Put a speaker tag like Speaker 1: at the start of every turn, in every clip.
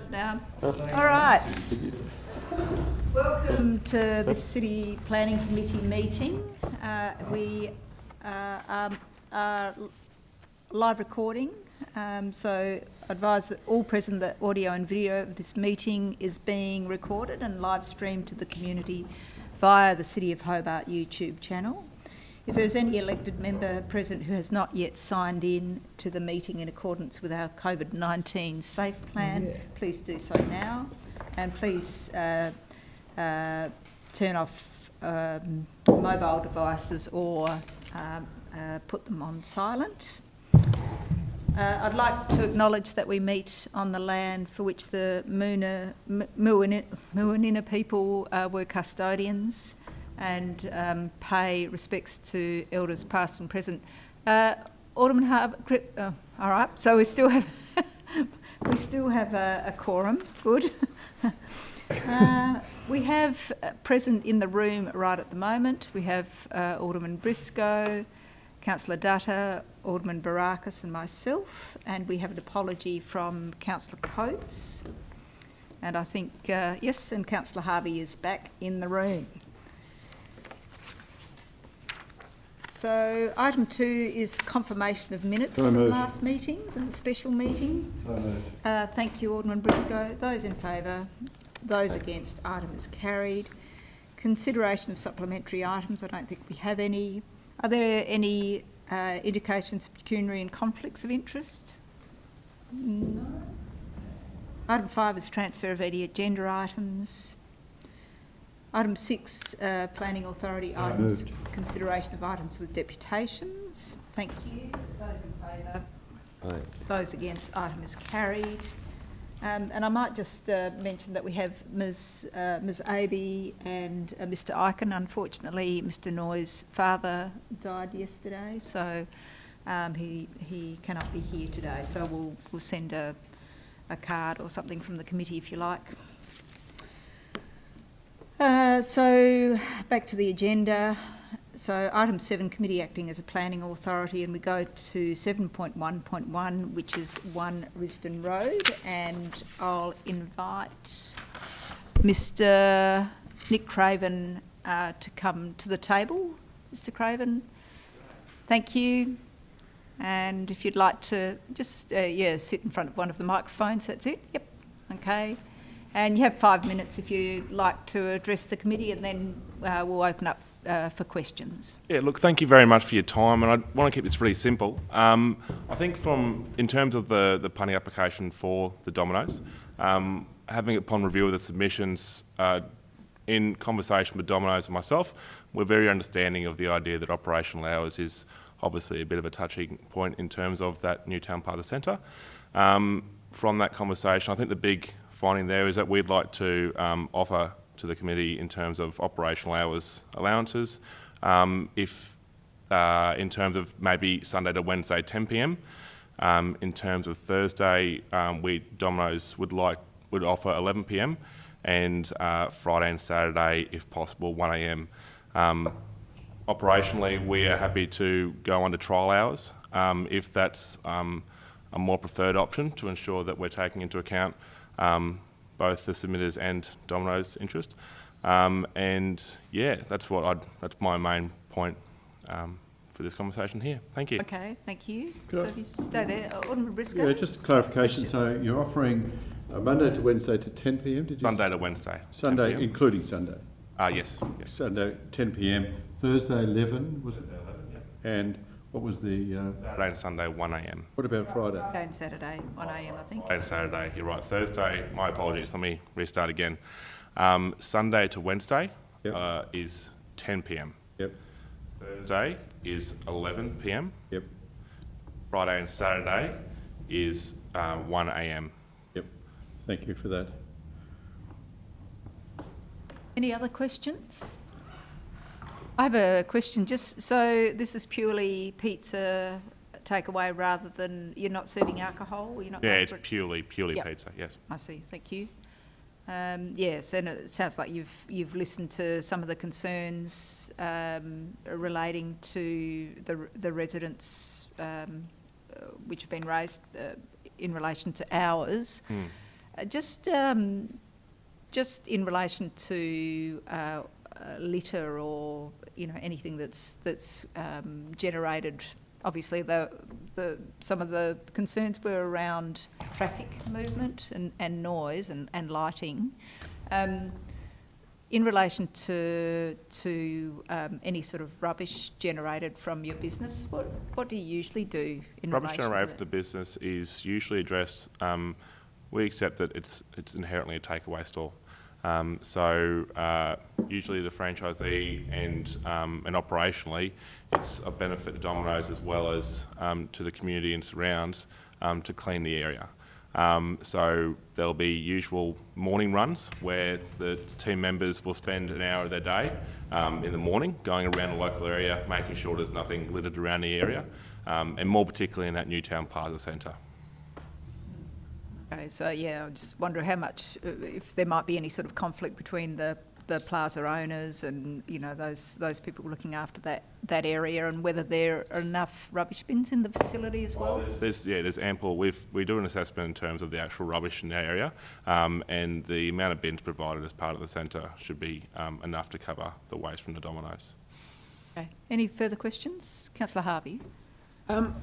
Speaker 1: started now. All right. Welcome to the City Planning Committee meeting. We are live recording, so I advise that all present that audio and video of this meeting is being recorded and live streamed to the community via the City of Hobart YouTube channel. If there's any elected member present who has not yet signed in to the meeting in accordance with our COVID-19 safe plan, please do so now. And please turn off mobile devices or put them on silent. I'd like to acknowledge that we meet on the land for which the Muwinina people were custodians, and pay respects to elders past and present. Alderman Harbour, all right. So we still have a quorum. Good. We have present in the room right at the moment. We have Alderman Briscoe, Councillor Dutta, Alderman Barakis, and myself. And we have an apology from Councillor Coates. And I think yes, and Councillor Harvey is back in the room. So item 2 is the confirmation of minutes from last meetings and the special meeting. Thank you, Alderman Briscoe. Those in favour, those against, item is carried. Consideration of supplementary items, I don't think we have any. Are there any indications of pecuniary and conflicts of interest? No. Item 5 is transfer of any agenda items. Item 6, Planning Authority items, consideration of items with deputations. Thank you. Those in favour? Aye. Those against, item is carried. And I might just mention that we have Ms Aby and Mr Eichen. Unfortunately, Mr Noy's father died yesterday, so he cannot be here today. So we'll send a card or something from the committee if you like. So back to the agenda. So item 7, committee acting as a planning authority, and we go to 7.1.1, which is 1 Risdon Road, and I'll invite Mr Nick Craven to come to the table. Mr Craven, thank you. And if you'd like to just, sit in front of one of the microphones, that's it. Yep, okay. And you have 5 minutes if you'd like to address the committee, and then we'll open up for questions. Yeah, look, thank you very much for your time, and I want to keep this really simple. I think in terms of the planning application for the Domino's, having upon review of the submissions, in conversation with Domino's and myself, we're very understanding of the idea that operational hours is obviously a bit of a touching point in terms of that Newtown part of the centre. From that conversation, I think the big finding there is that we'd like to offer to the committee in terms of operational hours allowances, if in terms of maybe Sunday to Wednesday 10 p.m. In terms of Thursday, Domino's would offer 11 p.m. and Friday and Saturday, if possible, 1 a.m. Operationally, we are happy to go under trial hours if that's a more preferred option to ensure that we're taking into account both the submitters and Domino's interest, and yeah, that's my main point for this conversation here. Thank you. Okay, thank you. So if you stay there, Alderman Briscoe.
Speaker 2: Yeah, just clarification. So you're offering Monday to Wednesday to 10 p.m. Did you?
Speaker 1: Sunday to Wednesday.
Speaker 2: Sunday, including Sunday.
Speaker 1: Yes.
Speaker 2: Sunday 10 p.m. Thursday 11 was it? Thursday 11. Yeah. And what was the
Speaker 1: Saturday and Sunday 1 a.m.
Speaker 2: What about Friday?
Speaker 1: Friday and Saturday 1 a.m. I think. Friday and Saturday, you're right. Thursday, my apologies. Let me restart again. Sunday to Wednesday is 10 p.m.
Speaker 2: Yep.
Speaker 1: Thursday is 11 p.m.
Speaker 2: Yep.
Speaker 1: Friday and Saturday is 1 a.m.
Speaker 2: Yep. Thank you for that.
Speaker 1: Any other questions? I have a question. Just so this is purely pizza takeaway rather than you're not serving alcohol? Or you're not
Speaker 3: it's purely pizza. Yes.
Speaker 1: I see. Thank you. Yes, and it sounds like you've listened to some of the concerns relating to the residents which have been raised in relation to hours. Just in relation to litter or anything that's generated. Obviously, some of the concerns were around traffic movement and noise and lighting. In relation to any sort of rubbish generated from your business, what do you usually do in
Speaker 3: Rubbish
Speaker 1: relation to
Speaker 3: generated
Speaker 1: that?
Speaker 3: from the business is usually addressed. We accept that it's inherently a takeaway store. Usually the franchisee and operationally, it's a benefit to Domino's as well as to the community and surrounds to clean the area. So there'll be usual morning runs where the team members will spend an hour of their day in the morning going around the local area, making sure there's nothing littered around the area, and more particularly in that Newtown Plaza Centre.
Speaker 1: Okay, so yeah, I just wonder how much, if there might be any sort of conflict between the plaza owners and those people looking after that area, and whether there are enough rubbish bins in the facility as well.
Speaker 3: There's ample. We do an assessment in terms of the actual rubbish in the area, and the amount of bins provided as part of the centre should be enough to cover the waste from the Domino's.
Speaker 1: Okay. Any further questions, Councillor Harvey?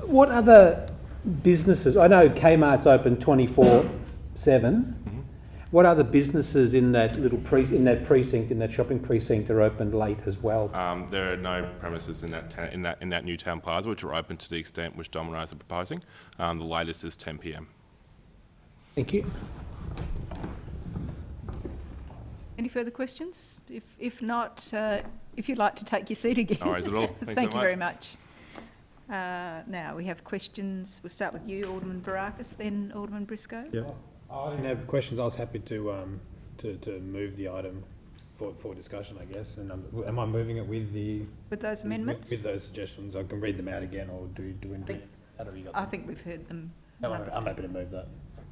Speaker 4: What other businesses? I know Kmart's open 24/7. What other businesses in that little precinct, in that shopping precinct, are open late as well?
Speaker 3: There are no premises in that Newtown Plaza which are open to the extent which Domino's are proposing. The latest is 10 p.m.
Speaker 4: Thank you.
Speaker 1: Any further questions? If not, if you'd like to take your seat again.
Speaker 3: No worries at all. Thanks
Speaker 1: Thank
Speaker 3: so
Speaker 1: you
Speaker 3: much.
Speaker 1: very much. Now we have questions. We'll start with you, Alderman Barakis, then Alderman Briscoe.
Speaker 2: Yeah.
Speaker 5: I didn't have questions. I was happy to move the item for discussion, I guess. And am I moving it with
Speaker 1: those amendments?
Speaker 5: With those suggestions? I can read them out again, or do we do it? How do we got
Speaker 1: I
Speaker 5: them?
Speaker 1: think we've heard them.
Speaker 5: No, I'm happy to move that.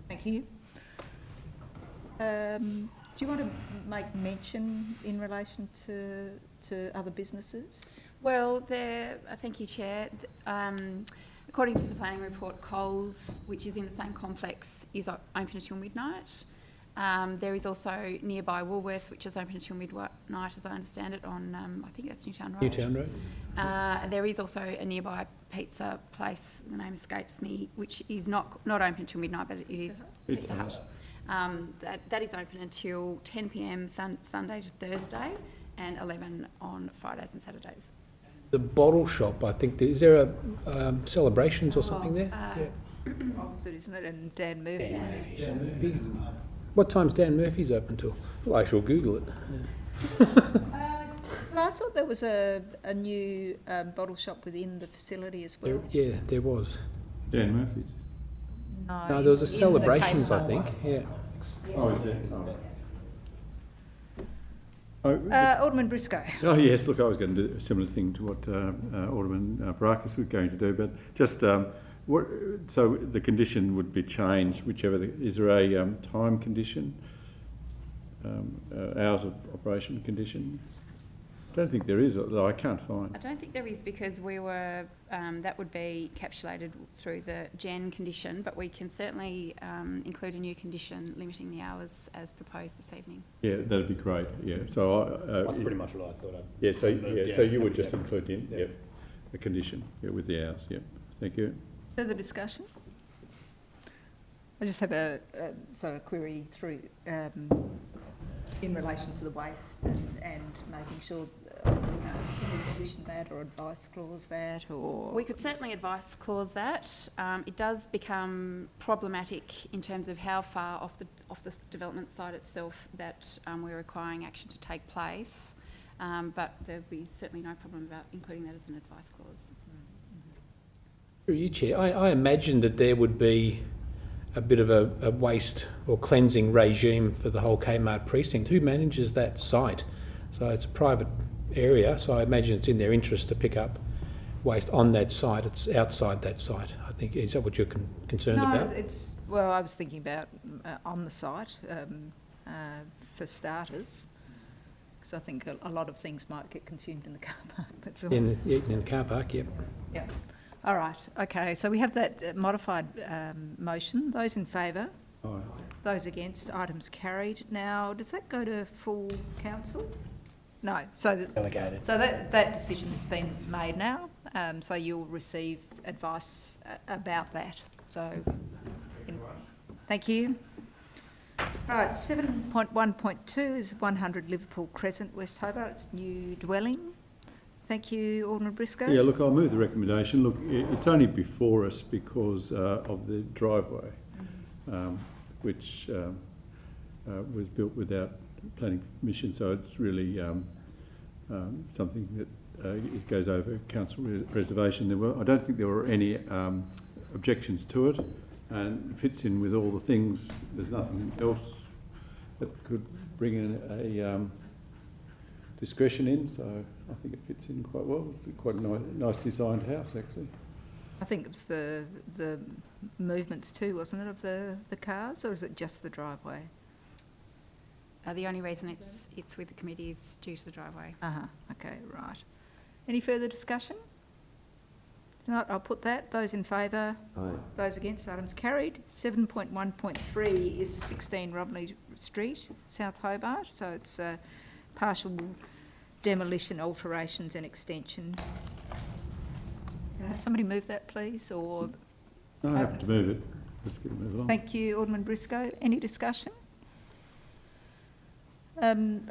Speaker 1: Thank you. Do you want to make mention in relation to other businesses?
Speaker 6: Well, thank you, Chair. According to the planning report, Coles, which is in the same complex, is open until midnight. There is also nearby Woolworths, which is open until midnight, as I understand it, on, I think that's Newtown Road.
Speaker 4: Newtown Road.
Speaker 6: There is also a nearby pizza place, the name escapes me, which is not open until midnight, but it is Pizza Hut. That is open until 10 p.m. Sunday to Thursday and 11 on Fridays and Saturdays.
Speaker 4: The bottle shop, I think, is there a celebrations or something there?
Speaker 1: Opposite, isn't it? And Dan Murphy.
Speaker 4: What time's Dan Murphy's open till? Well, I shall Google it.
Speaker 1: So I thought there was a new bottle shop within the facility as well.
Speaker 4: There was.
Speaker 2: Dan Murphy's.
Speaker 4: No, there was a
Speaker 1: in the
Speaker 4: celebrations, I
Speaker 1: Kmart.
Speaker 4: think. Yeah.
Speaker 2: Oh, is there? Oh.
Speaker 1: Alderman Briscoe.
Speaker 2: Oh, yes, look, I was going to do a similar thing to what Alderman Barakis was going to do, but just, so the condition would be changed, is there a time condition, hours of operation condition? I don't think there is, although I can't find.
Speaker 6: I don't think there is, because we were, that would be encapsulated through the Gen condition, but we can certainly include a new condition limiting the hours as proposed this evening.
Speaker 2: Yeah, that'd be great, yeah. So
Speaker 5: That's pretty much what I thought.
Speaker 2: so you would just include in, the condition, with the hours, Thank you.
Speaker 1: Further discussion? I just have a query through in relation to the waste and making sure condition that or advice clause that, or
Speaker 6: We could certainly advice clause that. It does become problematic in terms of how far off the development site itself that we're requiring action to take place, but there'd be certainly no problem about including that as an advice clause.
Speaker 4: Through you, Chair, I imagine that there would be a bit of a waste or cleansing regime for the whole Kmart precinct. Who manages that site? So it's a private area, so I imagine it's in their interest to pick up waste on that site. It's outside that site, I think. Is that what you're concerned about?
Speaker 1: No, well, I was thinking about on the site for starters, because I think a lot of things might get consumed in the car park. That's all.
Speaker 4: In the car park, yep.
Speaker 1: Yeah. All right. Okay. So we have that modified motion. Those in favour?
Speaker 2: Aye.
Speaker 1: Those against, items carried. Now, does that go to full council? No, so
Speaker 4: Delegated.
Speaker 1: so that decision has been made now, so you'll receive advice about that. So, thank you. Right, 7.1.2 is 100 Liverpool Crescent, West Hobart. It's new dwelling. Thank you, Alderman Briscoe.
Speaker 2: Yeah, look, I'll move the recommendation. Look, it's only before us because of the driveway, which was built without planning permission, so it's really something that it goes over council reservation. I don't think there were any objections to it, and it fits in with all the things. There's nothing else that could bring in a discretion in, so I think it fits in quite well. It's quite a nice designed house, actually.
Speaker 1: I think it was the movements too, wasn't it, of the cars, or is it just the driveway?
Speaker 6: The only reason it's with the committee is due to the driveway.
Speaker 1: Okay, right. Any further discussion? If not, I'll put that. Those in favour?
Speaker 7: Aye.
Speaker 1: Those against? Items carried. 7.1.3 is 16 Romney Street, South Hobart. So it's partial demolition, alterations and extension. Can I have somebody move that, please? Or
Speaker 2: No, I have to move it. Let's get it moved along.
Speaker 1: thank you, Alderman Briscoe. Any discussion?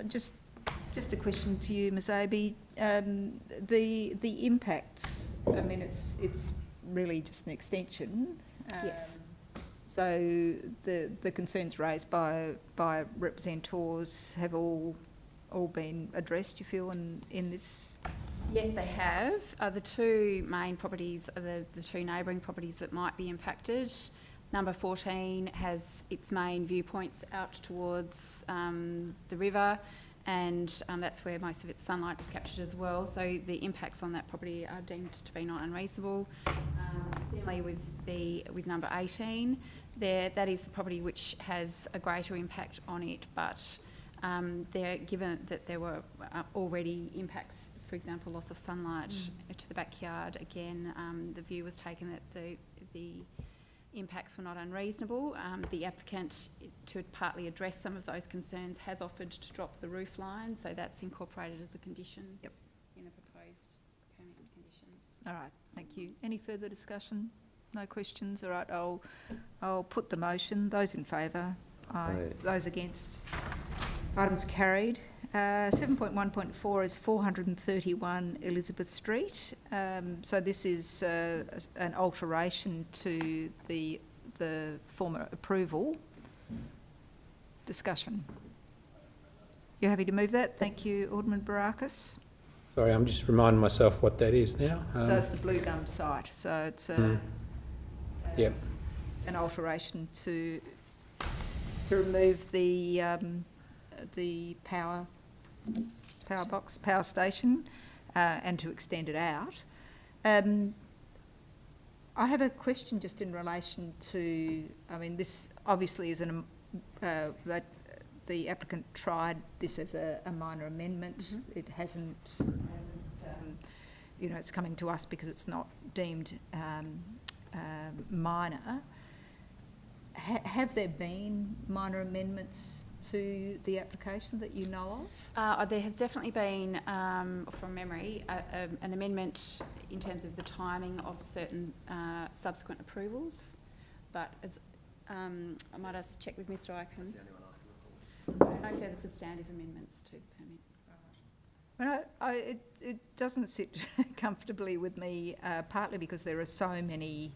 Speaker 1: Just a question to you, Ms. Abbey. The impacts. I mean, it's really just an extension.
Speaker 6: Yes.
Speaker 1: So the concerns raised by representatives have all been addressed, you feel, in this?
Speaker 6: Yes, they have. The two main properties are the two neighbouring properties that might be impacted. Number 14 has its main viewpoints out towards the river, and that's where most of its sunlight is captured as well. So the impacts on that property are deemed to be not unreasonable. Similarly with number 18, that is the property which has a greater impact on it, but given that there were already impacts, for example, loss of sunlight to the backyard, again, the view was taken that the impacts were not unreasonable. The applicant, to partly address some of those concerns, has offered to drop the roof line, so that's incorporated as a condition in the proposed permit conditions.
Speaker 1: All right, thank you. Any further discussion? No questions? All right, I'll put the motion. Those in favour? Aye.
Speaker 7: Aye.
Speaker 1: Those against? Items carried. 7.1.4 is 431 Elizabeth Street. So this is an alteration to the former approval. Discussion. You're happy to move that? Thank you, Alderman Barakis.
Speaker 4: Sorry, I'm just reminding myself what that is now.
Speaker 1: So it's the Blue Gum site. So it's
Speaker 4: Yep.
Speaker 1: an alteration to remove the power box, power station, and to extend it out. I have a question just in relation to, I mean, this obviously is that the applicant tried this as a minor amendment. It hasn't it's coming to us because it's not deemed minor. Have there been minor amendments to the application that you know of?
Speaker 6: There has definitely been, from memory, an amendment in terms of the timing of certain subsequent approvals, but as I might just check with Mr. Icahn. No further substantive amendments to the permit.
Speaker 1: Well, it doesn't sit comfortably with me, partly because there are so many,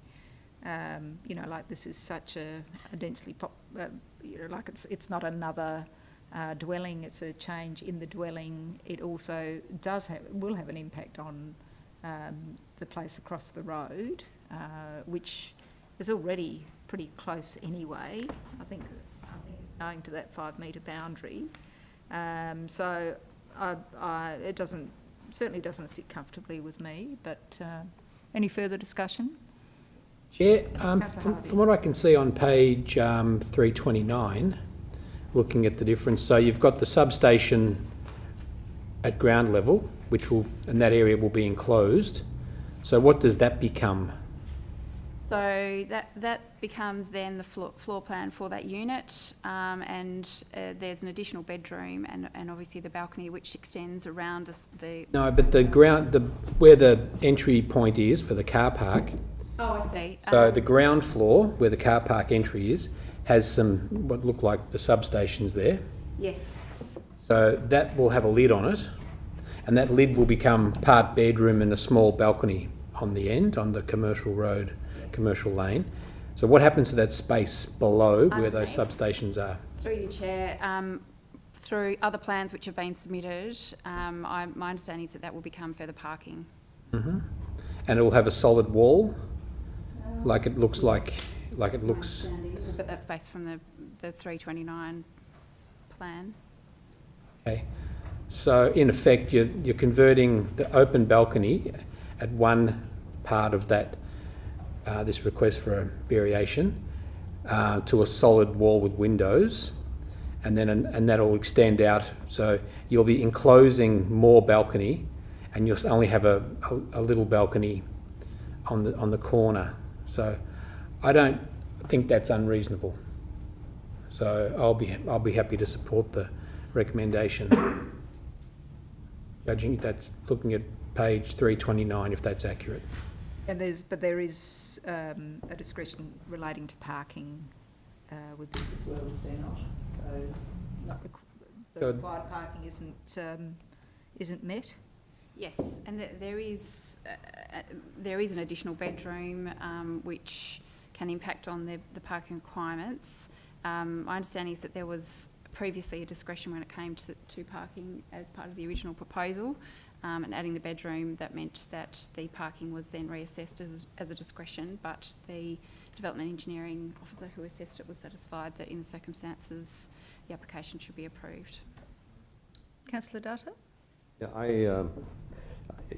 Speaker 1: like this is such a densely like it's not another dwelling, it's a change in the dwelling. It also will have an impact on the place across the road, which is already pretty close anyway. I think it's going to that 5 metre boundary. So it certainly doesn't sit comfortably with me, but any further discussion?
Speaker 4: Chair, from what I can see on page 329, looking at the difference, so you've got the substation at ground level, and that area will be enclosed. So what does that become?
Speaker 6: So that becomes then the floor plan for that unit, and there's an additional bedroom and obviously the balcony which extends around the.
Speaker 4: No, but where the entry point is for the car park,
Speaker 6: Oh, I see.
Speaker 4: so the ground floor where the car park entry is, has some, what look like the substations there.
Speaker 6: Yes.
Speaker 4: So that will have a lid on it, and that lid will become part bedroom and a small balcony on the end, on the commercial road, commercial lane. So what happens to that space below where those
Speaker 6: Underneath.
Speaker 4: substations are?
Speaker 6: Through you, Chair, through other plans which have been submitted, my understanding is that will become further parking.
Speaker 4: And it will have a solid wall, like it looks.
Speaker 6: But that's based from the 329 plan.
Speaker 4: Okay. So in effect, you're converting the open balcony at one part of that, this request for a variation, to a solid wall with windows, and that'll extend out. So you'll be enclosing more balcony, and you'll only have a little balcony on the corner. So I don't think that's unreasonable. So I'll be happy to support the recommendation. Judging that's looking at page 329, if that's accurate.
Speaker 1: And there is a discretion relating to parking with this as well, is there not? So it's not the required parking isn't met.
Speaker 6: Yes, and there is an additional bedroom which can impact on the parking requirements. My understanding is that there was previously a discretion when it came to parking as part of the original proposal, and adding the bedroom, that meant that the parking was then reassessed as a discretion, but the development engineering officer who assessed it was satisfied that in the circumstances the application should be approved.
Speaker 1: Councillor Dutta?
Speaker 7: Yeah,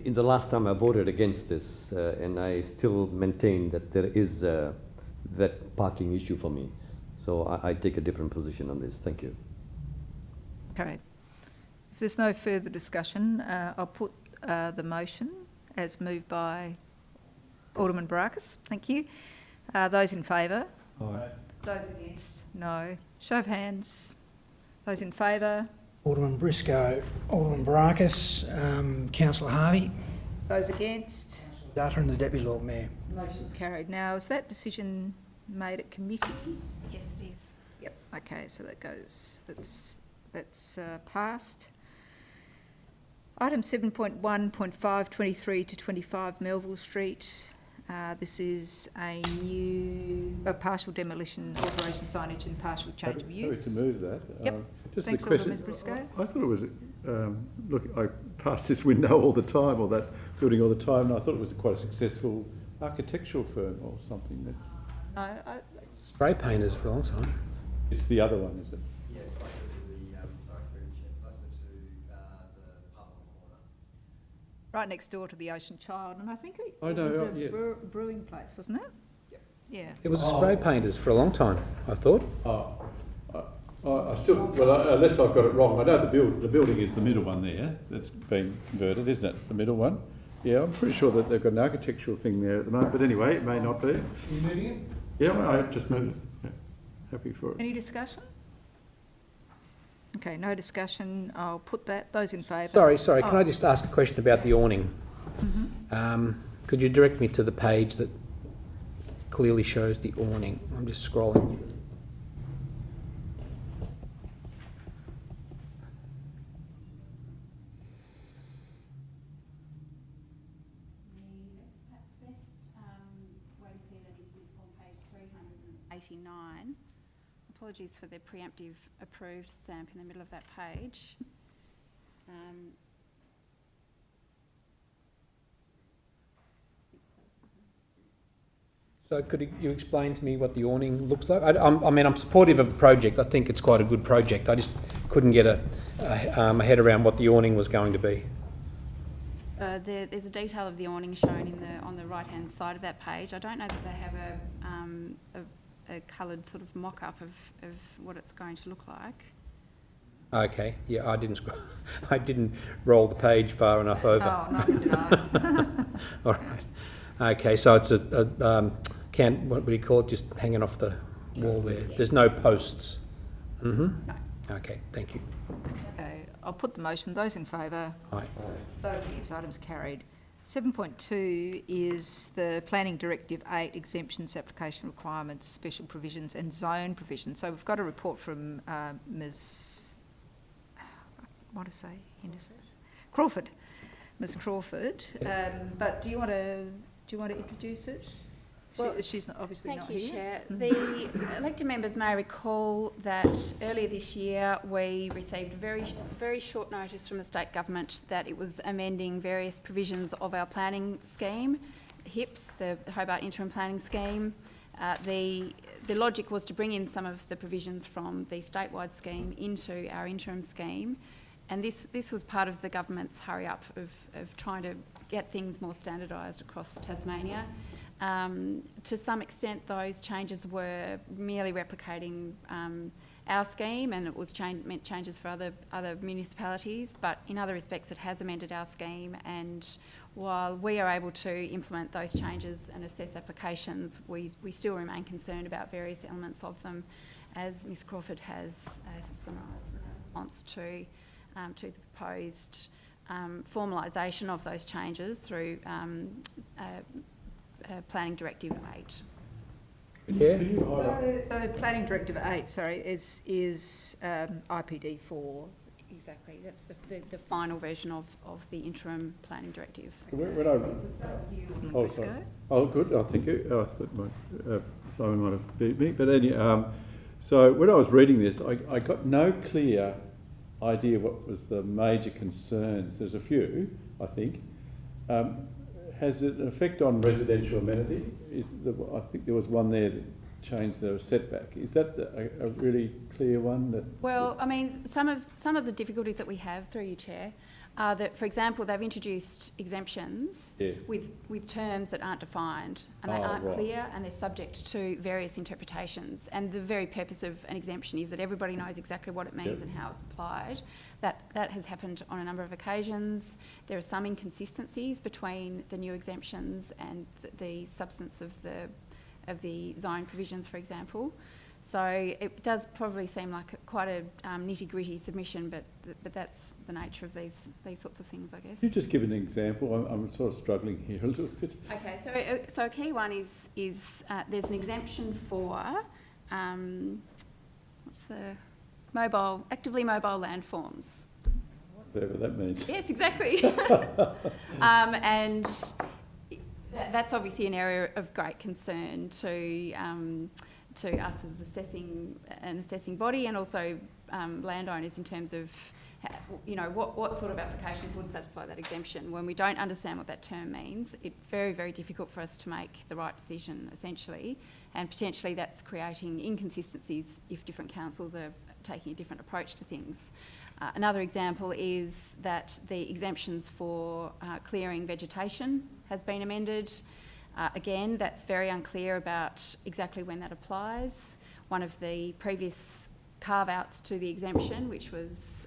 Speaker 7: in the last time I voted against this, and I still maintain that there is that parking issue for me. So I take a different position on this. Thank you.
Speaker 1: Okay. If there's no further discussion, I'll put the motion as moved by Alderman Barakis. Thank you. Those in favour?
Speaker 2: Aye.
Speaker 1: Those against? No. Show of hands. Those in favour?
Speaker 8: Alderman Briscoe, Alderman Barakis, Councillor Harvey,
Speaker 1: Those against?
Speaker 8: Dutta and the Deputy Lord Mayor.
Speaker 1: Motion's carried. Now, is that decision made at committee?
Speaker 6: Yes, it is.
Speaker 1: Yep. Okay, so that goes, that's passed. Item 7.1.5, 23 to 25 Melville Street. This is a partial demolition, alteration signage and partial change of use.
Speaker 2: Happy to move that.
Speaker 1: Yep.
Speaker 2: Just
Speaker 1: Thanks,
Speaker 2: a question.
Speaker 1: Alderman Briscoe.
Speaker 2: I thought it was, look, I pass this window all the time, or that building all the time, and I thought it was quite a successful architectural firm or something. That
Speaker 1: No,
Speaker 4: Spray painters for a long time.
Speaker 2: it's the other one, is it?
Speaker 9: Yeah, closer to the, sorry, through the chair, closer to the pub on the corner.
Speaker 1: right next door to the Ocean Child, and I think it
Speaker 2: I know,
Speaker 1: was a
Speaker 2: yes.
Speaker 1: brewing place, wasn't it?
Speaker 9: Yep.
Speaker 1: Yeah.
Speaker 4: It was a spray painters for a long time, I thought.
Speaker 2: I still, well, unless I've got it wrong, I know the building is the middle one there that's being converted, isn't it? The middle one? Yeah, I'm pretty sure that they've got an architectural thing there at the moment, but anyway, it may not be.
Speaker 4: Are you moving it?
Speaker 2: Yeah, I just moved it. Yeah. Happy for it.
Speaker 1: Any discussion? Okay, no discussion. I'll put that. Those in favour?
Speaker 4: Sorry, can I just ask a question about the awning? Could you direct me to the page that clearly shows the awning? I'm just scrolling.
Speaker 6: The best way to see that is on page 389. Apologies for the preemptive approved stamp in the middle of that page.
Speaker 4: So could you explain to me what the awning looks like? I mean, I'm supportive of the project. I think it's quite a good project. I just couldn't get a head around what the awning was going to be.
Speaker 6: There's a detail of the awning shown on the right-hand side of that page. I don't know that they have a coloured sort of mock-up of what it's going to look like.
Speaker 4: Okay, yeah, I didn't roll the page far enough over.
Speaker 1: Oh, neither did I.
Speaker 4: All right. Okay, so it's a what would you call it, just hanging off the wall there? There's no posts? Mm-hmm.
Speaker 6: No.
Speaker 4: Okay, thank you.
Speaker 1: Okay, I'll put the motion. Those in favour?
Speaker 4: Aye.
Speaker 1: Those against, items carried. 7.2 is the Planning Directive 8 exemptions, application requirements, special provisions and zone provisions. So we've got a report from Ms. Henderson? Crawford. Ms. Crawford. But do you want to introduce it?
Speaker 6: Well,
Speaker 1: she's not, obviously
Speaker 6: Thank
Speaker 1: not
Speaker 6: you,
Speaker 1: here.
Speaker 6: Chair. The elected members may recall that earlier this year we received very short notice from the state government that it was amending various provisions of our planning scheme, HIPS, the Hobart Interim Planning Scheme. The logic was to bring in some of the provisions from the statewide scheme into our interim scheme, and this was part of the government's hurry up of trying to get things more standardised across Tasmania. To some extent, those changes were merely replicating our scheme, and it was meant changes for other municipalities, but in other respects it has amended our scheme, and while we are able to implement those changes and assess applications, we still remain concerned about various elements of them, as Ms Crawford has summarised in her response to the proposed formalisation of those changes through Planning Directive 8.
Speaker 4: Yeah.
Speaker 1: So Planning Directive 8, sorry, is IPD 4.
Speaker 6: Exactly, that's the final version of the interim planning directive.
Speaker 2: When oh, sorry. Oh, good. Oh, thank you. Oh, I thought Simon might have beat me. But anyway, so when I was reading this, I got no clear idea what was the major concerns. There's a few, I think. Has it an effect on residential amenity? I think there was one there that changed the setback. Is that a really clear one?
Speaker 6: Well, I mean, some of the difficulties that we have, through you, Chair, are that, for example, they've introduced exemptions with terms that aren't defined, and they aren't clear, and they're subject to various interpretations. And the very purpose of an exemption is that everybody knows exactly what it means and how it's applied. That has happened on a number of occasions. There are some inconsistencies between the new exemptions and the substance of the zone provisions, for example. So it does probably seem like quite a nitty-gritty submission, but that's the nature of these sorts of things, I guess.
Speaker 2: Can you just give an example? I'm sort of struggling here a little bit.
Speaker 6: Okay, so a key one is there's an exemption for what's the actively mobile landforms.
Speaker 2: Whatever that means.
Speaker 6: Yes, exactly. And that's obviously an area of great concern to us as an assessing body, and also landowners, in terms of what sort of applications would satisfy that exemption. When we don't understand what that term means, it's very, very difficult for us to make the right decision, essentially, and potentially that's creating inconsistencies if different councils are taking a different approach to things. Another example is that the exemptions for clearing vegetation has been amended. Again, that's very unclear about exactly when that applies. One of the previous carve-outs to the exemption, which was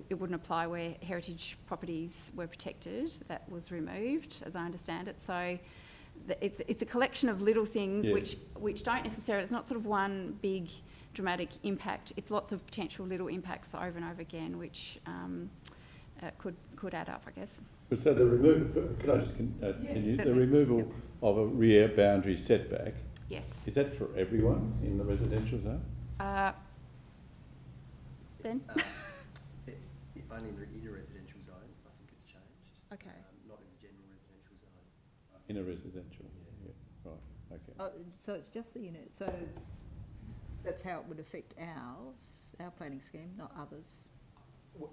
Speaker 6: it wouldn't apply where heritage properties were protected, that was removed, as I understand it. So it's a collection of little things which don't necessarily, it's not sort of one big dramatic impact, it's lots of potential little impacts over and over again, which could add up, I guess.
Speaker 2: So the removal, can I just continue? The removal of a rear boundary setback.
Speaker 6: Yes.
Speaker 2: Is that for everyone in the residential zone?
Speaker 6: Ben?
Speaker 9: Only in a residential zone, I think it's changed.
Speaker 6: Okay.
Speaker 9: Not in the general residential zone.
Speaker 2: In a residential, right, okay.
Speaker 1: Oh, so it's just the unit, so that's how it would affect our planning scheme, not others.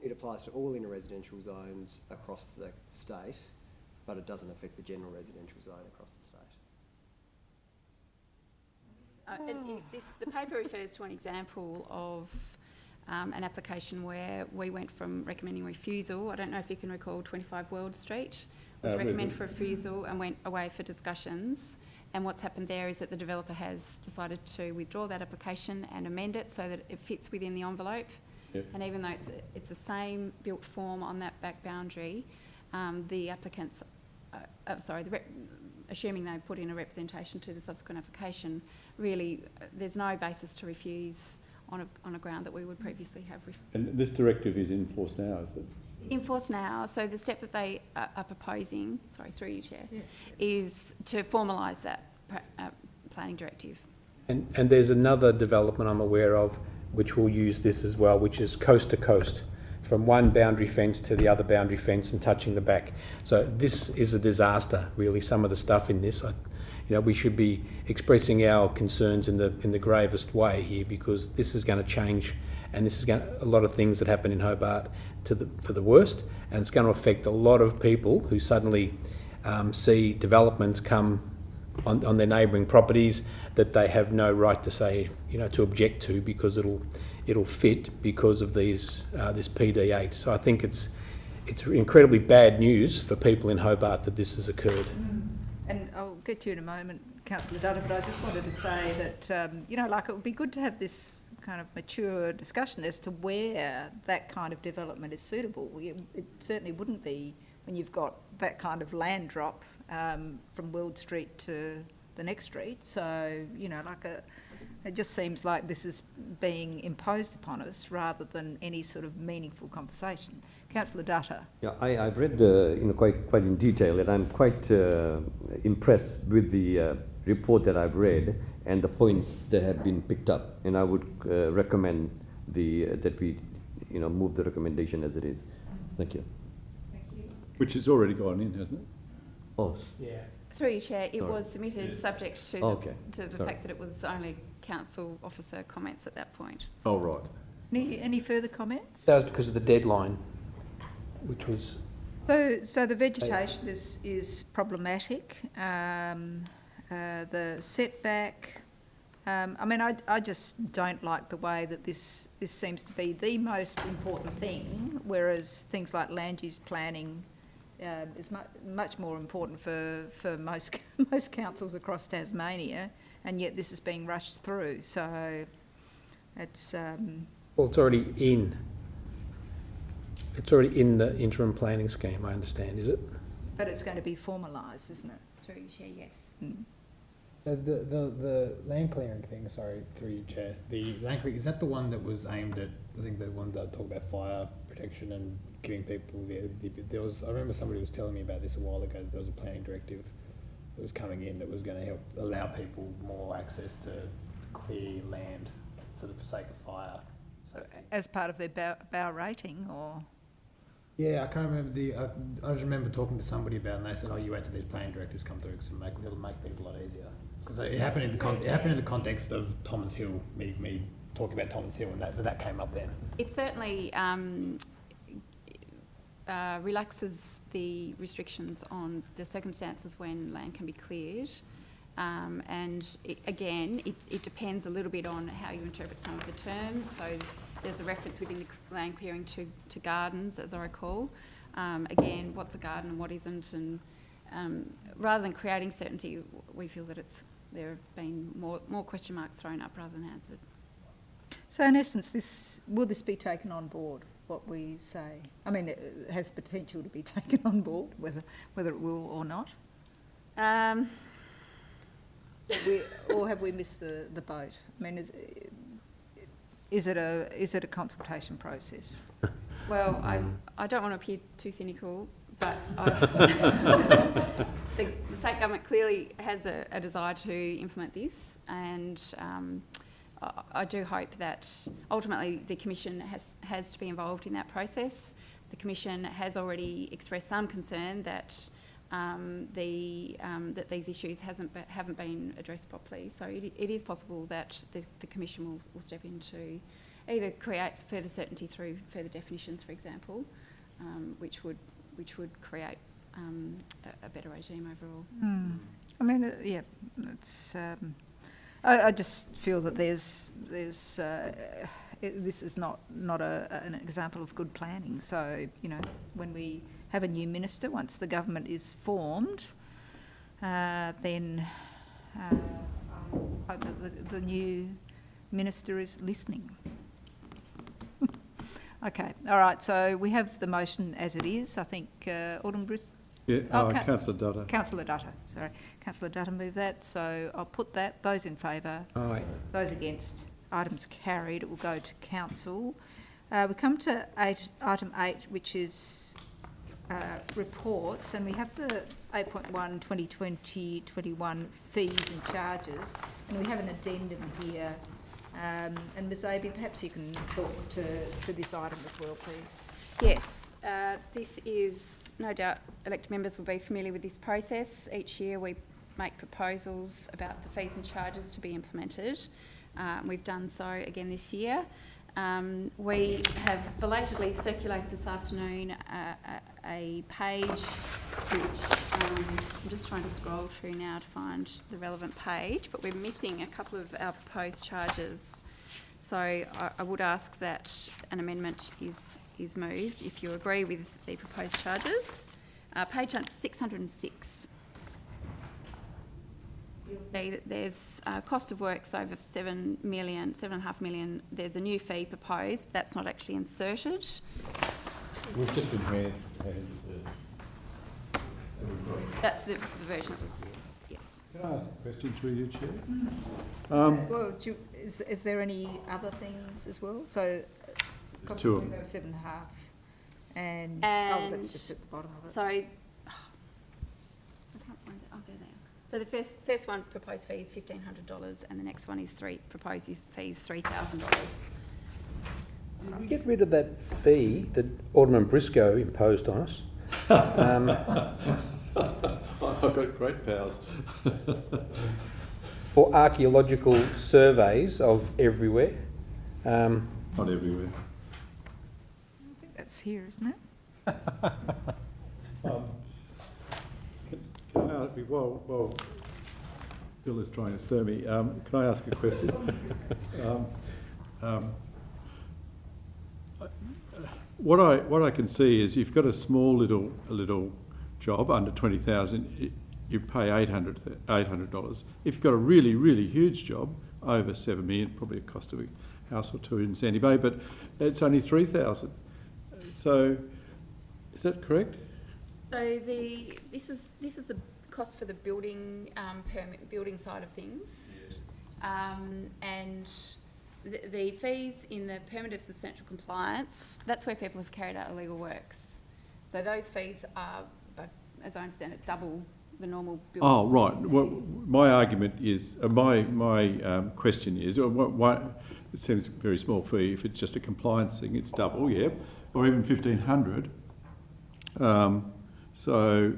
Speaker 9: It applies to all inner residential zones across the state, but it doesn't affect the general residential zone across the state.
Speaker 6: The paper refers to an example of an application where we went from recommending refusal. I don't know if you can recall 25 World Street was recommended for refusal and went away for discussions. And what's happened there is that the developer has decided to withdraw that application and amend it so that it fits within the envelope.
Speaker 2: Yep.
Speaker 6: And even though it's the same built form on that back boundary, the applicants, assuming they put in a representation to the subsequent application, really there's no basis to refuse on a ground that we would previously have
Speaker 2: And this directive is in force now, is it?
Speaker 6: in force now. So the step that they are proposing, sorry, through you, Chair, is to formalise that planning directive.
Speaker 4: And there's another development I'm aware of which will use this as well, which is coast to coast, from one boundary fence to the other boundary fence and touching the back. So this is a disaster, really, some of the stuff in this. We should be expressing our concerns in the gravest way here, because this is going to change, and this is a lot of things that happen in Hobart for the worst, and it's going to affect a lot of people who suddenly see developments come on their neighbouring properties that they have no right to say, to object to, because it'll fit because of this PD8. So I think it's incredibly bad news for people in Hobart that this has occurred.
Speaker 1: And I'll get to you in a moment, Councillor Dutta, but I just wanted to say that, it would be good to have this kind of mature discussion as to where that kind of development is suitable. It certainly wouldn't be when you've got that kind of land drop from World Street to the next street. So, it just seems like this is being imposed upon us rather than any sort of meaningful conversation. Councillor Dutta.
Speaker 7: Yeah, I've read quite in detail, and I'm quite impressed with the report that I've read and the points that have been picked up. And I would recommend that we move the recommendation as it is. Thank you.
Speaker 1: Thank you.
Speaker 2: Which has already gone in, hasn't it?
Speaker 7: Oh,
Speaker 4: Yeah.
Speaker 6: Through you, Chair, it
Speaker 7: Sorry.
Speaker 6: was submitted subject to the
Speaker 7: Sorry.
Speaker 6: fact that it was only council officer comments at that point.
Speaker 2: Oh, right.
Speaker 1: Any further comments?
Speaker 4: That was because of the deadline, which was...
Speaker 1: So the vegetation is problematic. The setback. I just don't like the way that this seems to be the most important thing, whereas things like land use planning is much more important for most councils across Tasmania, and yet this is being rushed through. So it's
Speaker 4: Well, it's already in. It's already in the interim planning scheme, I understand, is it?
Speaker 1: but it's going to be formalised, isn't it?
Speaker 6: Through you, Chair, yes.
Speaker 5: The land clearing thing, sorry, through you, Chair. The land clearing, is that the one that was aimed at, I think the one that talked about fire protection and giving people there was, I remember somebody was telling me about this a while ago, that there was a planning directive that was coming in that was going to help allow people more access to clear land for the sake of fire safety.
Speaker 1: As part of their bow rating, or?
Speaker 5: Yeah, I can't remember I just remember talking to somebody about it, and they said, "Oh, you wait till these planning directives come through, because it'll make things a lot easier." Because it happened in the context of Thomas Hill, me talking about Thomas Hill, and that came up then.
Speaker 6: It certainly relaxes the restrictions on the circumstances when land can be cleared. And it depends a little bit on how you interpret some of the terms. So there's a reference within the land clearing to gardens, as I recall. Again, what's a garden and what isn't, and rather than creating certainty, we feel that there have been more question marks thrown up rather than answered.
Speaker 1: So in essence, will this be taken on board, what we say? I mean, it has potential to be taken on board, whether it will or not? Or have we missed the boat? I mean, is it a consultation process?
Speaker 6: Well, I don't want to appear too cynical, but the state government clearly has a desire to implement this, and I do hope that ultimately the Commission has to be involved in that process. The Commission has already expressed some concern that that these issues haven't been addressed properly. So it is possible that the Commission will step in to either create further certainty through further definitions, for example, which would create a better regime overall.
Speaker 1: I mean, it's. I just feel that this is not an example of good planning. So when we have a new minister, once the government is formed, then I hope that the new minister is listening. Okay, all right, so we have the motion as it is. I think, Alderman
Speaker 2: Yeah,
Speaker 1: Oh,
Speaker 2: councillor Dutta.
Speaker 1: Councillor Dutta, sorry. Councillor Dutta moved that, so I'll put that. Those in favour?
Speaker 4: Aye.
Speaker 1: Those against? Items carried. It will go to council. We come to item 8, which is reports, and we have the 8.1 2020-21 fees and charges, and we have an addendum here. And Ms Aby, perhaps you can talk to this item as well, please.
Speaker 6: Yes, this is, no doubt, elected members will be familiar with this process. Each year we make proposals about the fees and charges to be implemented. We've done so again this year. We have belatedly circulated this afternoon a page which I'm just trying to scroll through now to find the relevant page, but we're missing a couple of our proposed charges. So I would ask that an amendment is moved if you agree with the proposed charges. Page 606. You'll see that there's cost of works over 7.5 million. There's a new fee proposed. That's not actually inserted.
Speaker 2: We've just been handed
Speaker 6: That's the version that was, yes.
Speaker 2: Can I ask a question through you, Chair?
Speaker 1: Well, is there any other things as well? So, cost
Speaker 2: two
Speaker 1: of
Speaker 2: of
Speaker 1: living of 7.5, and that's just at the bottom of it.
Speaker 6: So, I can't find it. I'll go there. So the first one proposed fee is $1,500, and the next one is proposed fees $3,000.
Speaker 4: Did we get rid of that fee that Alderman Briscoe imposed on us?
Speaker 2: I've got great powers.
Speaker 4: For archaeological surveys of everywhere.
Speaker 2: Not everywhere.
Speaker 1: I think that's here, isn't it?
Speaker 2: Can I ask, while Bill is trying to stir me, can I ask a question? What I can see is you've got a small little job under 20,000, you pay $800. If you've got a really, really huge job over 7 million, probably a cost of a house or two in Sandy Bay, but it's only 3,000. So, is that correct?
Speaker 6: So this is the cost for the building permit, building side of things, and the fees in the permit of substantial compliance. That's where people have carried out illegal works. So those fees are, as I understand it, double the normal building.
Speaker 2: Oh, right. Well, my argument is, my question is, why, it seems a very small fee. If it's just a compliance thing, it's double, yeah, or even 1,500. So,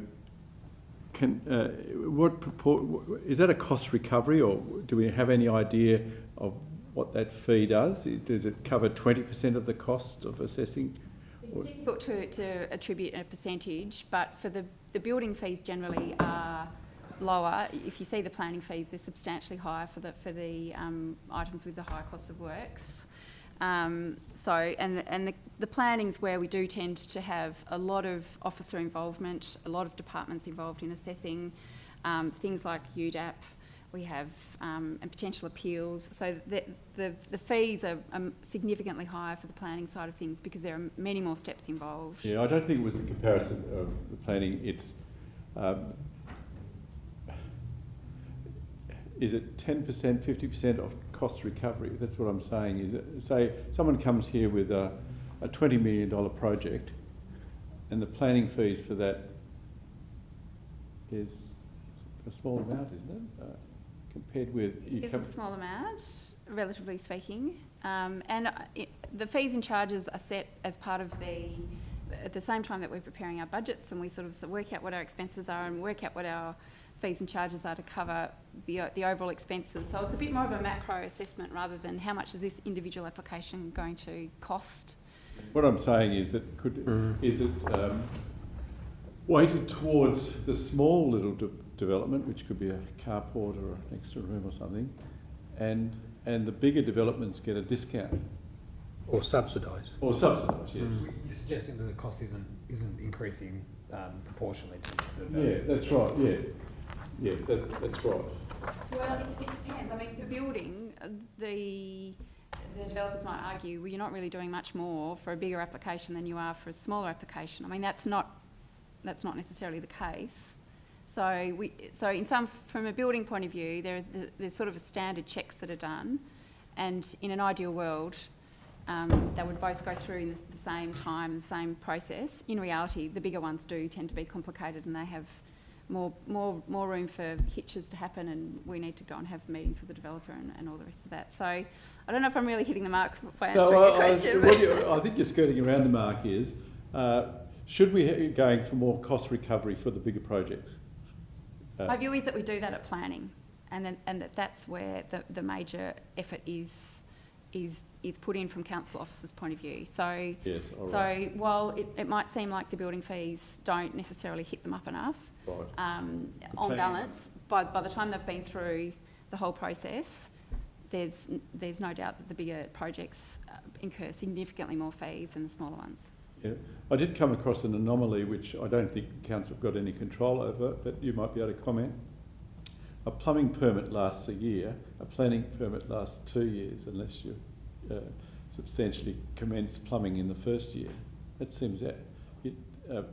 Speaker 2: is that a cost recovery, or do we have any idea of what that fee does? Does it cover 20% of the cost of assessing?
Speaker 6: It's difficult to attribute a percentage, but for the building fees generally are lower. If you see the planning fees, they're substantially higher for the items with the high cost of works. The planning's where we do tend to have a lot of officer involvement, a lot of departments involved in assessing things like UDAP. We have and potential appeals. So the fees are significantly higher for the planning side of things because there are many more steps involved.
Speaker 2: Yeah, I don't think it was the comparison of the planning. It's is it 10%, 50% of cost recovery? That's what I'm saying. Is it, say someone comes here with a $20 million project, and the planning fees for that is a small amount, isn't it? Compared with...
Speaker 6: It's a small amount, relatively speaking. The fees and charges are set as part of at the same time that we're preparing our budgets, and we sort of work out what our expenses are and work out what our fees and charges are to cover the overall expenses. So it's a bit more of a macro assessment rather than how much is this individual application going to cost.
Speaker 2: What I'm saying is that is it weighted towards the small little development, which could be a carport or an extra room or something, and the bigger developments get a discount?
Speaker 4: Or subsidise.
Speaker 2: Or subsidise, yes.
Speaker 5: You're suggesting that the cost isn't increasing proportionally to the
Speaker 2: Yeah,
Speaker 5: value.
Speaker 2: that's right, yeah. Yeah, that's right.
Speaker 6: Well, it depends. I mean, for building, the developers might argue, well, you're not really doing much more for a bigger application than you are for a smaller application. I mean, that's not that's not necessarily the case. So from a building point of view, there's sort of a standard checks that are done, and in an ideal world, they would both go through in the same time, the same process. In reality, the bigger ones do tend to be complicated, and they have more room for hitches to happen, and we need to go and have meetings with the developer and all the rest of that. So I don't know if I'm really hitting the mark for answering your question.
Speaker 2: I think you're skirting around the mark is, should we be going for more cost recovery for the bigger projects?
Speaker 6: My view is that we do that at planning, and that's where the major effort is put in from council officers' point of view. So,
Speaker 2: yes, all
Speaker 6: so
Speaker 2: right.
Speaker 6: while it might seem like the building fees don't necessarily hit them up enough,
Speaker 2: Right.
Speaker 6: On balance, by the time they've been through the whole process, there's no doubt that the bigger projects incur significantly more fees than the smaller ones.
Speaker 2: Yeah. I did come across an anomaly which I don't think council have got any control over, but you might be able to comment. A plumbing permit lasts a year, a planning permit lasts 2 years unless you substantially commence plumbing in the first year. That seems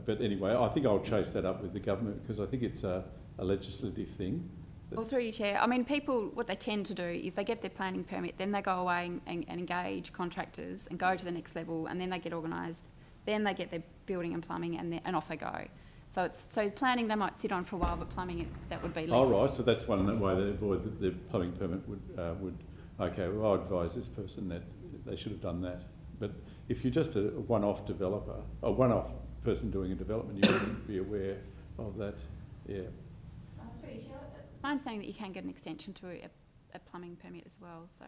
Speaker 2: but anyway, I think I'll chase that up with the government because I think it's a legislative thing.
Speaker 6: Well, through you, Chair, I mean, people, what they tend to do is they get their planning permit, then they go away and engage contractors and go to the next level, and then they get organised, then they get their building and plumbing, and off they go. So planning they might sit on for a while, but plumbing that would be less.
Speaker 2: Oh right, so that's one way they avoid the plumbing permit would. Okay, well I advise this person that they should have done that. But if you're just a one-off developer, a one-off person doing a development, you wouldn't be aware of that. Yeah.
Speaker 6: It's my understanding that you can get an extension to a plumbing permit as well. So.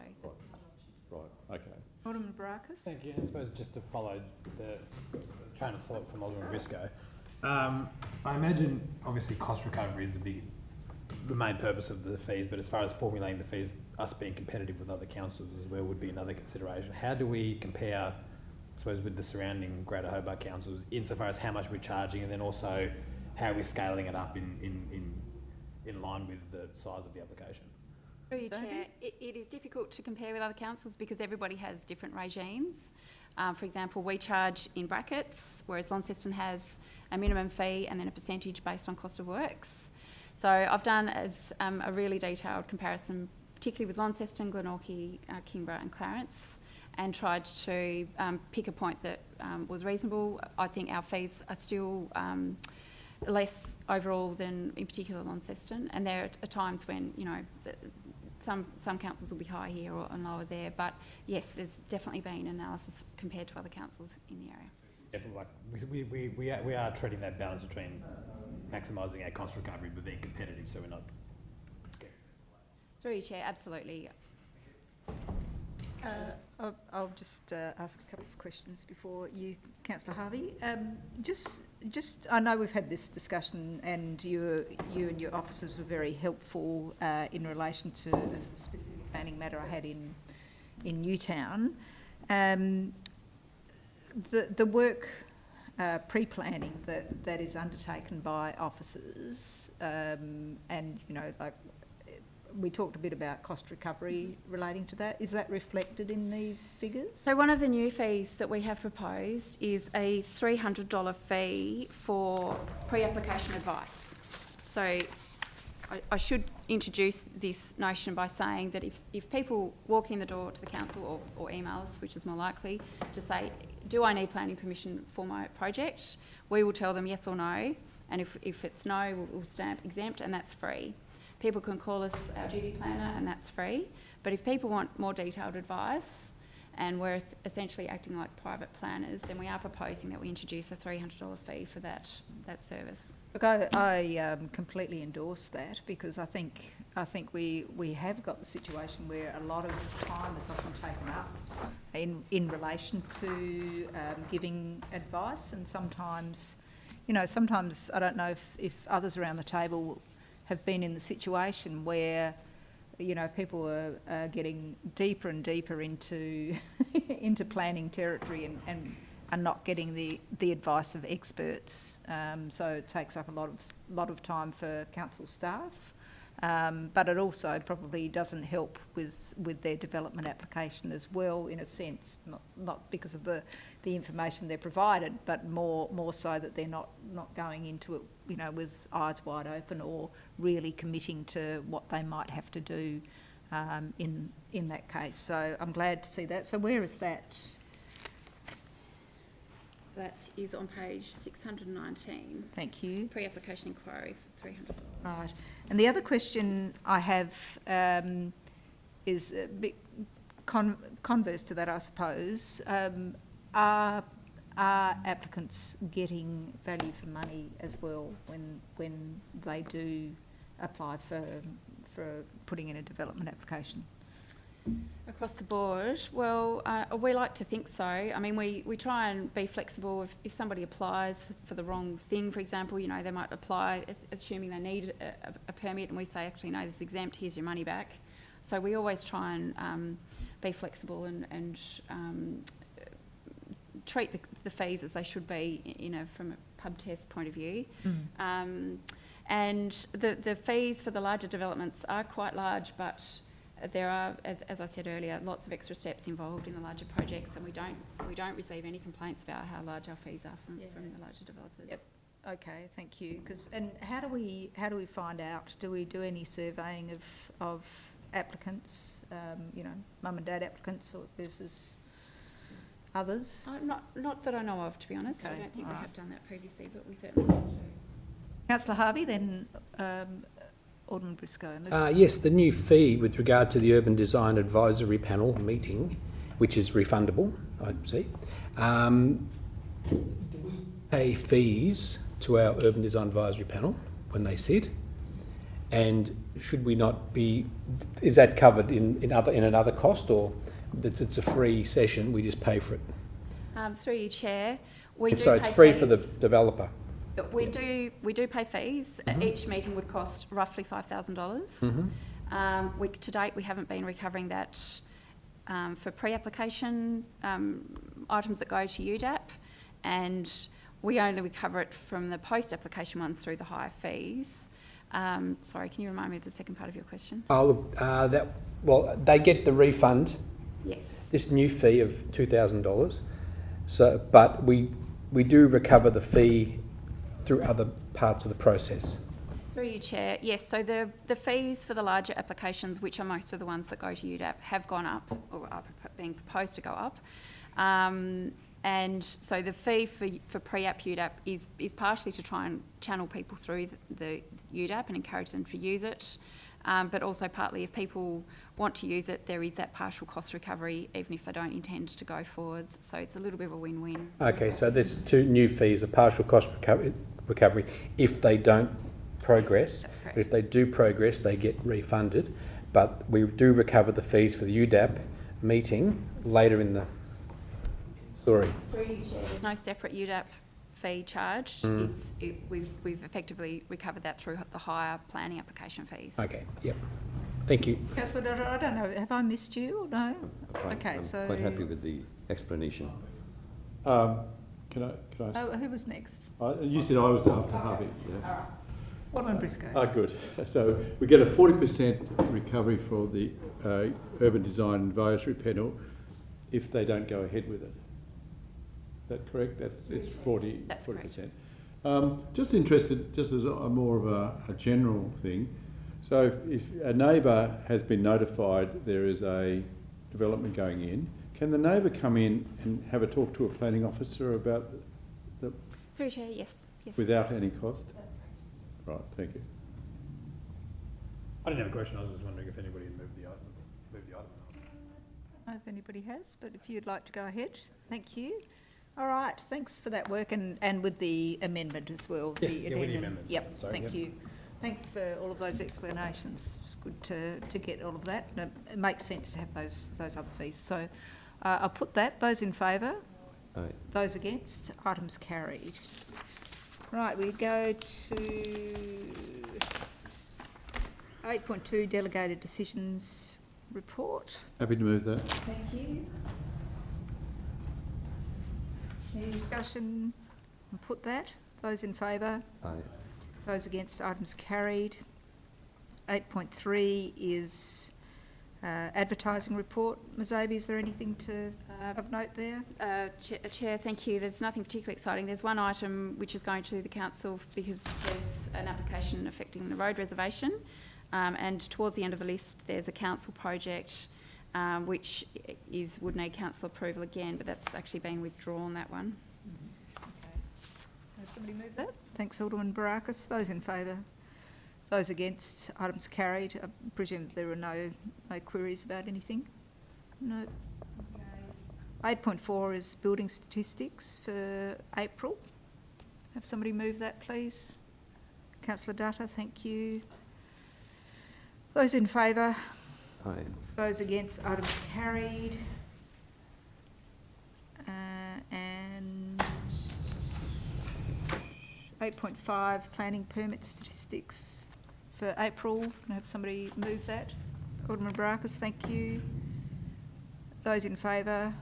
Speaker 2: Right. Okay.
Speaker 1: Alderman Barakis.
Speaker 5: Thank you. I suppose just to follow the train of thought from Alderman Briscoe, I imagine obviously cost recovery is the main purpose of the fees, but as far as formulating the fees, us being competitive with other councils as well would be another consideration. How do we compare, I suppose, with the surrounding Greater Hobart councils insofar as how much we're charging, and then also how we're scaling it up in line with the size of the application?
Speaker 6: Through you, Chair, it is difficult to compare with other councils because everybody has different regimes. For example, we charge in brackets, whereas Launceston has a minimum fee and then a percentage based on cost of works. So I've done a really detailed comparison, particularly with Launceston, Glenorchy, Kingborough and Clarence, and tried to pick a point that was reasonable. I think our fees are still less overall than in particular Launceston, and there are times when, you know, some councils will be high here and lower there, but yes, there's definitely been analysis compared to other councils in the area.
Speaker 5: Definitely, like we are treading that balance between maximising our cost recovery but being competitive, so we're not.
Speaker 6: Through you, Chair, absolutely.
Speaker 1: I'll just ask a couple of questions before you, Councillor Harvey. Just, I know we've had this discussion, and you and your officers were very helpful in relation to a specific planning matter I had in Newtown. The work pre-planning that is undertaken by officers, and you know, like we talked a bit about cost recovery relating to that. Is that reflected in these figures?
Speaker 6: So one of the new fees that we have proposed is a $300 fee for pre-application advice. So I should introduce this notion by saying that if people walk in the door to the council or email us, which is more likely, to say, do I need planning permission for my project? We will tell them yes or no, and if it's no, we'll stamp exempt, and that's free. People can call us our duty planner, and that's free. But if people want more detailed advice, and we're essentially acting like private planners, then we are proposing that we introduce a $300 fee for that service.
Speaker 1: Look, I completely endorse that, because I think we have got the situation where a lot of time is often taken up in relation to giving advice, and sometimes I don't know if others around the table have been in the situation where, you know, people are getting deeper and deeper into into planning territory and are not getting the advice of experts. So it takes up a lot of time for council staff. But it also probably doesn't help with their development application as well, in a sense, not because of the information they're provided, but more so that they're not going into it, with eyes wide open, or really committing to what they might have to do in that case. So I'm glad to see that. So where is that?
Speaker 6: That is on page 619.
Speaker 1: Thank you.
Speaker 6: Pre-application inquiry for $300.
Speaker 1: Right. And the other question I have is a bit converse to that, I suppose. Are applicants getting value for money as well when they do apply for putting in a development application?
Speaker 6: Across the board, well, we like to think so. I mean, we try and be flexible. If somebody applies for the wrong thing, for example, they might apply assuming they need a permit, and we say, actually, no, this is exempt, here's your money back. So we always try and be flexible and treat the fees as they should be, from a pub test point of view. And the fees for the larger developments are quite large, but there are, as I said earlier, lots of extra steps involved in the larger projects, and we don't receive any complaints about how large our fees are from the larger developers.
Speaker 1: Yep. Okay, thank you. And how do we find out? Do we do any surveying of applicants? Mum and dad applicants or versus others?
Speaker 6: Not that I know of, to be honest.
Speaker 1: Okay,
Speaker 6: I don't think we
Speaker 1: alright.
Speaker 6: have done that previously, but we certainly will do.
Speaker 1: Councillor Harvey, then Alderman Briscoe.
Speaker 4: Yes, the new fee with regard to the Urban Design Advisory Panel meeting, which is refundable, I see. Do we pay fees to our Urban Design Advisory Panel when they sit? And should we not be? Is that covered in another cost, or that it's a free session? We just pay for it.
Speaker 6: Through you, Chair,
Speaker 4: So it's free for the developer.
Speaker 6: We do pay fees. Each meeting would cost roughly $5,000. To date, we haven't been recovering that for pre-application items that go to UDAP, and we only recover it from the post-application ones through the higher fees. Sorry, can you remind me of the second part of your question?
Speaker 4: They get the refund.
Speaker 6: Yes.
Speaker 4: This new fee of $2,000. So, but we do recover the fee through other parts of the process.
Speaker 6: Through you, Chair. Yes, so the fees for the larger applications, which are most of the ones that go to UDAP, have gone up, or are being proposed to go up. And so the fee for pre-app UDAP is partially to try and channel people through the UDAP and encourage them to use it, but also partly if people want to use it, there is that partial cost recovery even if they don't intend to go forwards. So it's a little bit of a win-win.
Speaker 4: Okay, so there's two new fees: a partial cost recovery if they don't progress.
Speaker 6: Yes, that's correct.
Speaker 4: But if they do progress, they get refunded. But we do recover the fees for the UDAP meeting later in the story.
Speaker 6: There's no separate UDAP fee charged. We've effectively recovered that through the higher planning application fees.
Speaker 4: Okay, yep. Thank you.
Speaker 1: Councillor Dodder, I don't know, have I missed you or no?
Speaker 7: Fine.
Speaker 1: Okay,
Speaker 7: I'm
Speaker 1: so
Speaker 7: quite happy with the explanation.
Speaker 2: Can I?
Speaker 1: Oh, who was next?
Speaker 2: You said I was after Harvey. Yeah.
Speaker 1: Alderman Briscoe.
Speaker 2: Good. So we get a 40% recovery for the Urban Design Advisory Panel if they don't go ahead with it. Is that correct? It's 40%.
Speaker 6: That's
Speaker 2: 40%. Just interested, just as more of a general thing. So if a neighbour has been notified there is a development going in, can the neighbour come in and have a talk to a planning officer about the
Speaker 6: Through Chair, yes.
Speaker 2: without any cost? Right, thank you.
Speaker 5: I didn't have a question. I was just wondering if anybody had moved the item. I don't
Speaker 1: know if anybody has, but if you'd like to go ahead, thank you. All right, thanks for that work and with the amendment as well.
Speaker 5: Yes, with the amendments.
Speaker 1: Yep,
Speaker 5: Sorry,
Speaker 1: thank you. Thanks for all of those explanations. It's good to get all of that. And it makes sense to have those other fees. So I'll put that. Those in favour?
Speaker 7: Aye.
Speaker 1: Those against? Items carried. Right, we go to 8.2 Delegated Decisions Report.
Speaker 2: Happy to move that.
Speaker 1: Thank you. Any discussion? I'll put that. Those in favour?
Speaker 7: Aye.
Speaker 1: Those against? Items carried. 8.3 is advertising report. Ms Abe, is there anything to of note there?
Speaker 6: Chair, thank you. There's nothing particularly exciting. There's one item which is going to the council because there's an application affecting the road reservation, and towards the end of the list there's a council project which would need council approval again, but that's actually been withdrawn, that one.
Speaker 1: Have somebody move that? Thanks, Alderman Barakis. Those in favour? Those against? Items carried. I presume there are no queries about anything? No. 8.4 is building statistics for April. Have somebody move that, please? Councillor Dutta, thank you. Those in favour?
Speaker 7: Aye.
Speaker 1: Those against? Items carried. And 8.5, planning permit statistics for April. Can I have somebody move that? Alderman Barakis, thank you. Those in favour?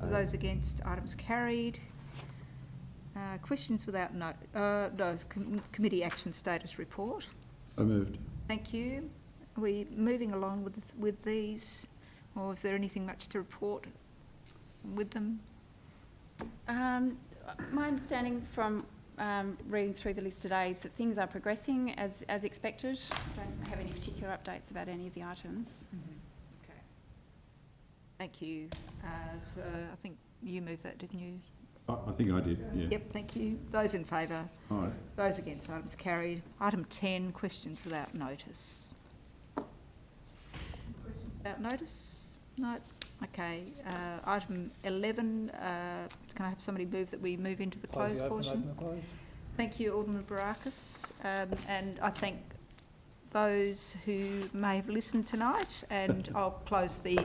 Speaker 1: Those against? Items carried. Questions without note. Committee action status report.
Speaker 2: So moved.
Speaker 1: Thank you. Are we moving along with these, or is there anything much to report with them?
Speaker 6: My understanding from reading through the list today is that things are progressing as expected. I don't have any particular updates about any of the items.
Speaker 1: Okay. Thank you. So I think you moved that, didn't you?
Speaker 2: I think I did, yeah.
Speaker 1: Yep, thank you. Those in favour?
Speaker 2: Aye.
Speaker 1: Those against? Items carried. Item 10, questions without notice. Questions without notice? No. Okay. Item 11, can I have somebody move that we move into the closed portion? Thank you, Alderman Barakis. And I thank those who may have listened tonight, and I'll close the